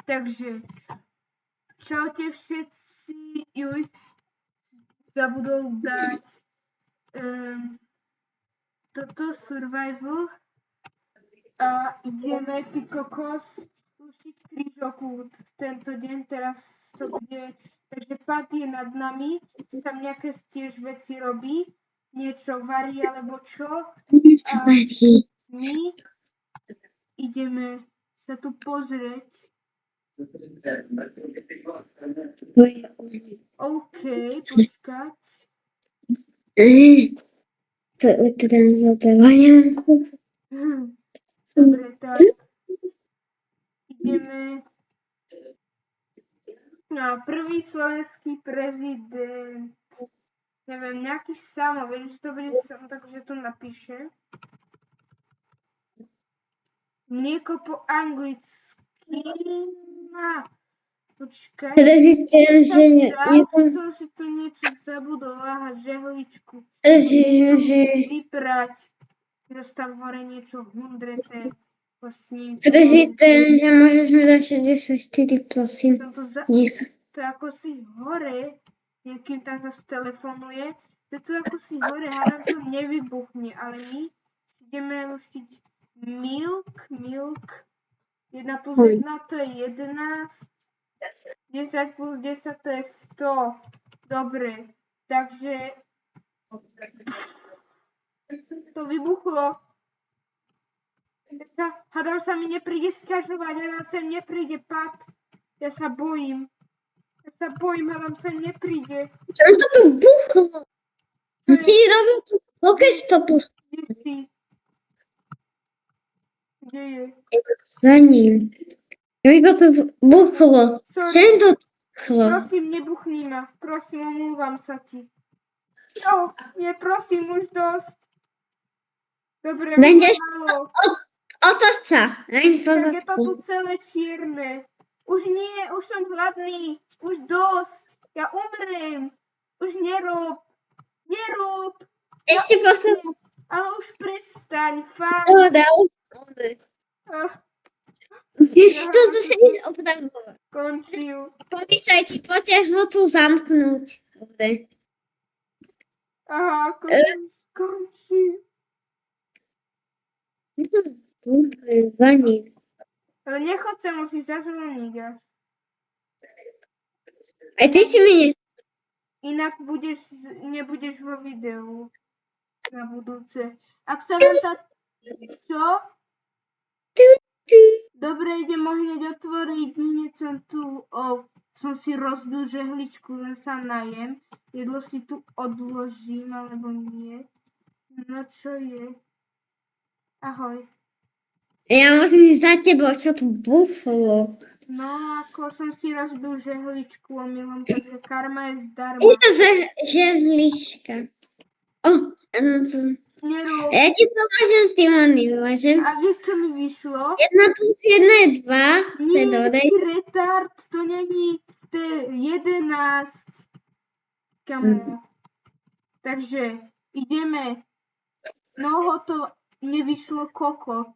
Takže čaute všetci, juj, zabudol dať toto survival a ideme ty kokos skúšiť krížokult tento deň, teraz to bude, takže Pat je nad nami, tam nejaké tiež veci robí, niečo varí alebo čo a my ideme sa tu pozrieť. OK, počkať. To tam zlotovanianku. Dobre, tak. Ideme na prvý slovenský prezident. Neviem, nejaký Samo, viem, že to bude Samo, takže to napíšem. Mlieko po anglicky. Počkaj. Som si tu niečo zabudol, aha, žehličku. Vyprať. Zase tam hore niečo hundreté. Že môžeš mi dať 64, prosím. To ako si hore, niekým tam zase telefonuje, to ako si hore, hádam to nevybuchne, ale my ideme pustiť milk, 1 plus 1 to je 11, 10 plus 10 to je 100, dobre, takže to vybuchlo. Hádam sa mi nepríde sťažovať, hádam sa mi nepríde Pat, ja sa bojím, hádam sa mi nepríde. Čo to tu buchlo? Ty robil tu, keď to pustí. Kde si? Kde je? Za ním. Už to tu buchlo. Čo to buchlo? Prosím, nebuchni ma. Prosím, omlúvam sa ti. Nie, prosím, už dosť. Dobre, už málo. Otoč sa. Tak je to tu celé čierne. Už nie, už som hladný. Už dosť. Ja umrem. Už nerob. Ešte poslednú. Ale už prestaň, fakt. Ježiš, to sme sa nič opravdovať. Končil. Policajti, poďte ho tu zamknúť. Dobre. Aha, končil. Dobre, za ním. Ale nechod sa, musíš zazvoniť až. Aj ty si mi Inak nebudeš vo videu na budúce. Ak sa nám tá... Čo? Dobre, idem ho hneď otvoriť, hneď som tu... som si rozbil žehličku, len sa najem. Jedlo si tu odložím, alebo nie. No čo je? Ahoj. Ja musím ísť za tebou, čo tu bufalo. No, ako som si rozbil žehličku omylom, takže karma je zdarma. Je to žehlička. Nerob. Ja ti pomôžem, ty ma nemôžem. A vieš, čo mi vyšlo? 1 plus 1 je 2. Nie, retard, to není, to je 11. Kamo. Takže ideme. No, to nevyšlo kokot.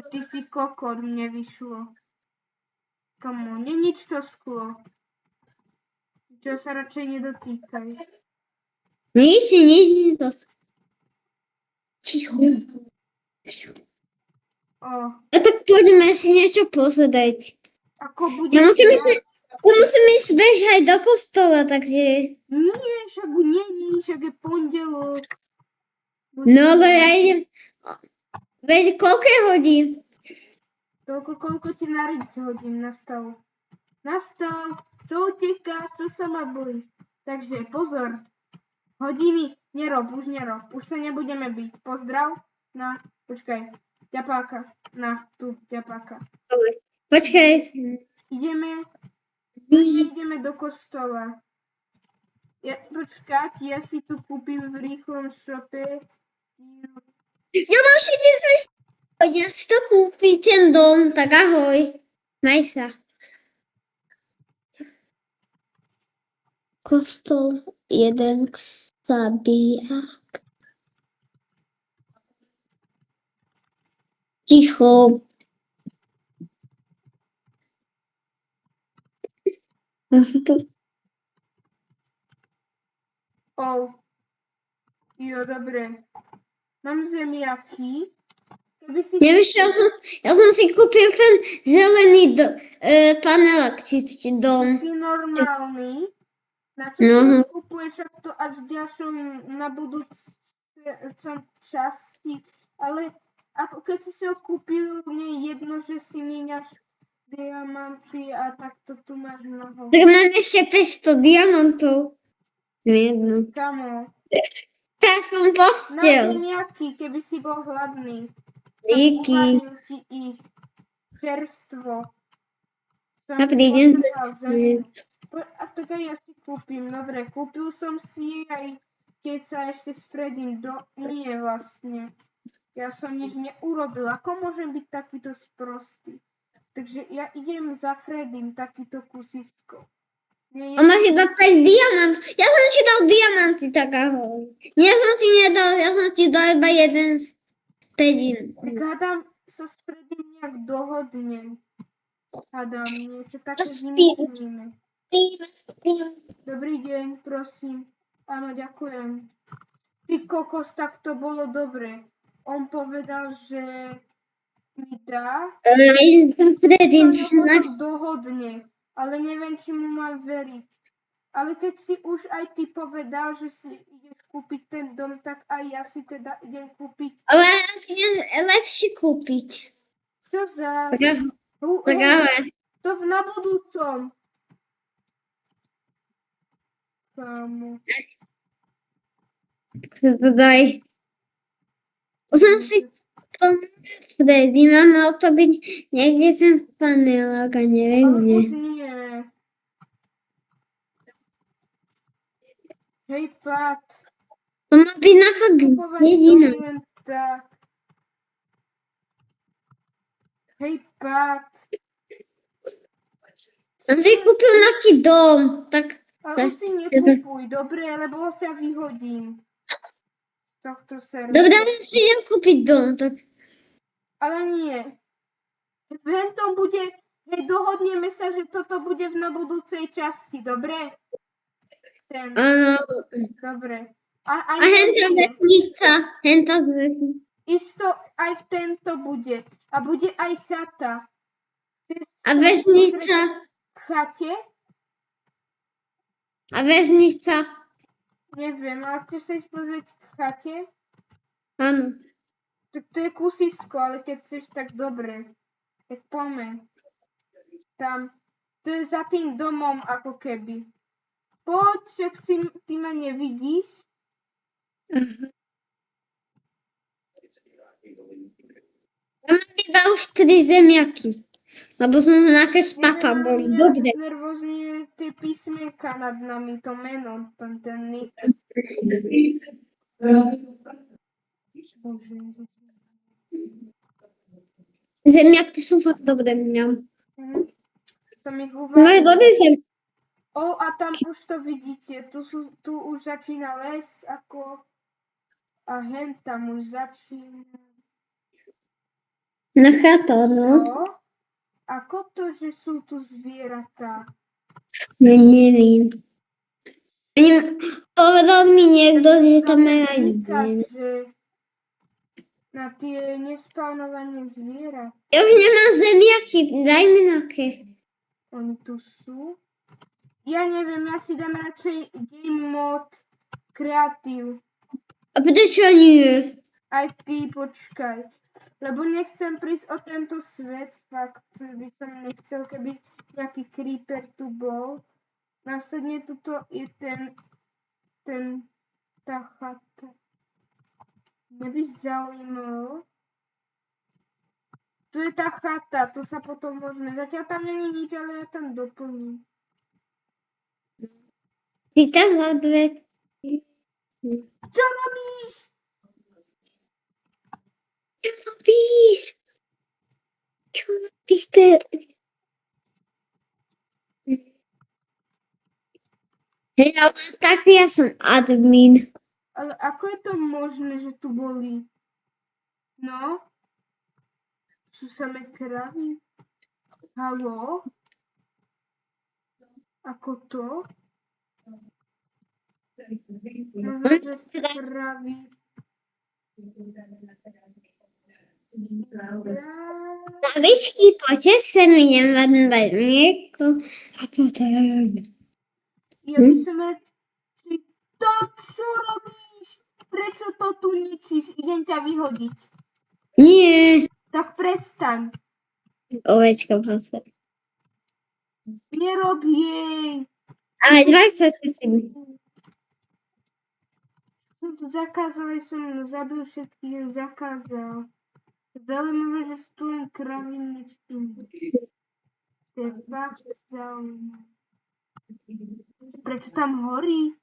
Ty si kokot, mne vyšlo. Kamo, není to sklo. Čo sa radšej nedotýkaj. Nič, to... Ticho. A tak poďme si niečo pozrieť. Ako bude... Musím ísť bežať do kostola, takže... Nie, však je pondelok. No, ale ja idem... Veď koľko je hodín? Toľko, koľko ti na ric hodín nastal. Čo uteká, čo sa ma bojí. Takže pozor. Hodiny, nerob. Už sa nebudeme byť. Pozdrav. Počkaj. Ťapáka. Tu, ťapáka. Počkaj. Ideme do kostola. Počkať, ja si tu kúpim v rýchlom shope. Ja mám 60. Ja si to kúpi, ten dom, tak ahoj. Maj sa. Kostol, jeden zabíja. Ticho. Jo, dobre. Mám zemiaky. Keby si... Nevieš, ja som si kúpil ten zelený panelák, či dom. Si normálny. Na čo No. si kupuješ, ak to až v ďalšom na budúcom časti, ale ako keď si ho kúpil, mne je jedno, že si míňaš diamanty a takto tu máš mnoho. Tak mám ešte 500 diamantov. Jedno. Kamo, Teraz mám na postel. zemiaky, keby si bol hladný. Díky. Uvarím ti ich čerstvo. Dobrý deň. A tak aj ja si kúpim. Dobre, kúpil som si aj keď sa ešte s Freddym Nie vlastne. Ja som nič neurobil. Ako môžem byť takýto sprostý? Takže ja idem za Freddym, takýto kusisko. On máš iba 5 diamant. Ja som ti dal diamanty, tak ahoj. Ja som ti nedal, ja som ti dal iba jeden z 5. Tak hádam sa s Freddym nejak dohodnem. Hádam, niečo také vymyslíme. Dobrý deň, prosím. Áno, ďakujem. Ty kokos, tak to bolo dobre. On povedal, že mi dá, Predtým to potom dohodne, ale neviem, či mu mám veriť. Ale keď si už aj ty povedal, že si ideš kúpiť ten dom, tak aj ja si teda idem kúpiť. Ale ja si idem lepší kúpiť. Čo za... Tak ale. To na budúcom. Kámo. Tak sa to daj. Už som si Freddy, mám mal to byť niekde ten panelák a neviem Ale kde. už nie. Hej, Pat. To má byť na fakt dedina. Len tak. Hej, Pat. On si kúpil nejaký dom, tak... Ale už si nekúpuj, dobre, lebo sa vyhodím. Z tohto serveru. Dobre, ja si idem kúpiť dom, tak... Ale nie. Hentom bude, dohodneme sa, že toto bude na budúcej časti, dobre? Áno. Dobre. A henta vesnica, Isto aj v tento bude. A bude aj chata. A vesnica. Chate? A vesnica. Neviem, ale chceš sa ísť pozrieť v chate? Áno. Tak to je kusisko, ale keď chceš, tak dobre. Tak poďme. Tam. To je za tým domom, ako keby. Poď, však ty ma nevidíš. Ja mám iba už 3 zemiaky. Lebo som nejaké špapa boli. Dobre. Nervózne tie písmenka nad nami, to meno, ten nick. Zemiaky sú fakt dobré mňam. Som ich Moje uvážil. dobré zemiaky. A tam už to vidíte, tu už začína les, ako... A hen tam už začína... Na chata, no. Ako to, že sú tu zvieratá? No neviem. Povedal mi niekto, že tam je aj že na tie nespavnované zvierat. Ja už nemám zemiaky, daj mi nejaké. Oni tu sú. Ja neviem, ja si dám radšej game mode kreatív. A prečo nie? Aj ty, počkaj. Lebo nechcem prísť o tento svet, fakt by som nechcel, keby nejaký creeper tu bol. Následne tuto je tá chata. Mňa by zaujímalo. Tu je tá chata, to sa potom môžeme. Zatiaľ tam není nič, ale ja tam doplním. Ty tam za dve. Čo robíš? Čo robíš? Čo robíš ty? Hej, ale tak ja som admin. Ale ako je to možné, že tu boli? No? Sú samé kravy? Haló? Ako to? Možno, že kravy. Na výšky poďte sem, idem vám dať mlieko. A potom... Ja by som radšej... To, čo robíš? Prečo to tu ničíš? Idem ťa vyhodiť. Nie, Tak prestaň. ovečko posledné. Nerob jej. Ale 20 sekúnd. Som to zakázal, aj som zabil všetkých, zakázal. Zaujímavé, že sú tu len kraviničky. To je fakt zaujímavé. Prečo tam horí?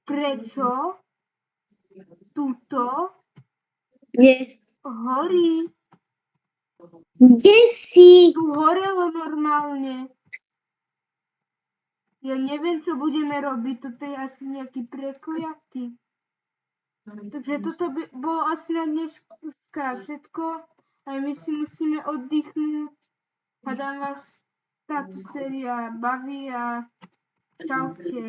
Prečo? Tuto Kde? horí. Kde si? Tu horelo normálne. Ja neviem, čo budeme robiť. Toto je asi nejaký prekliatý. Takže toto by bolo asi na dneska všetko. Aj my si musíme oddychnúť. Hádam vás táto séria baví a čaute.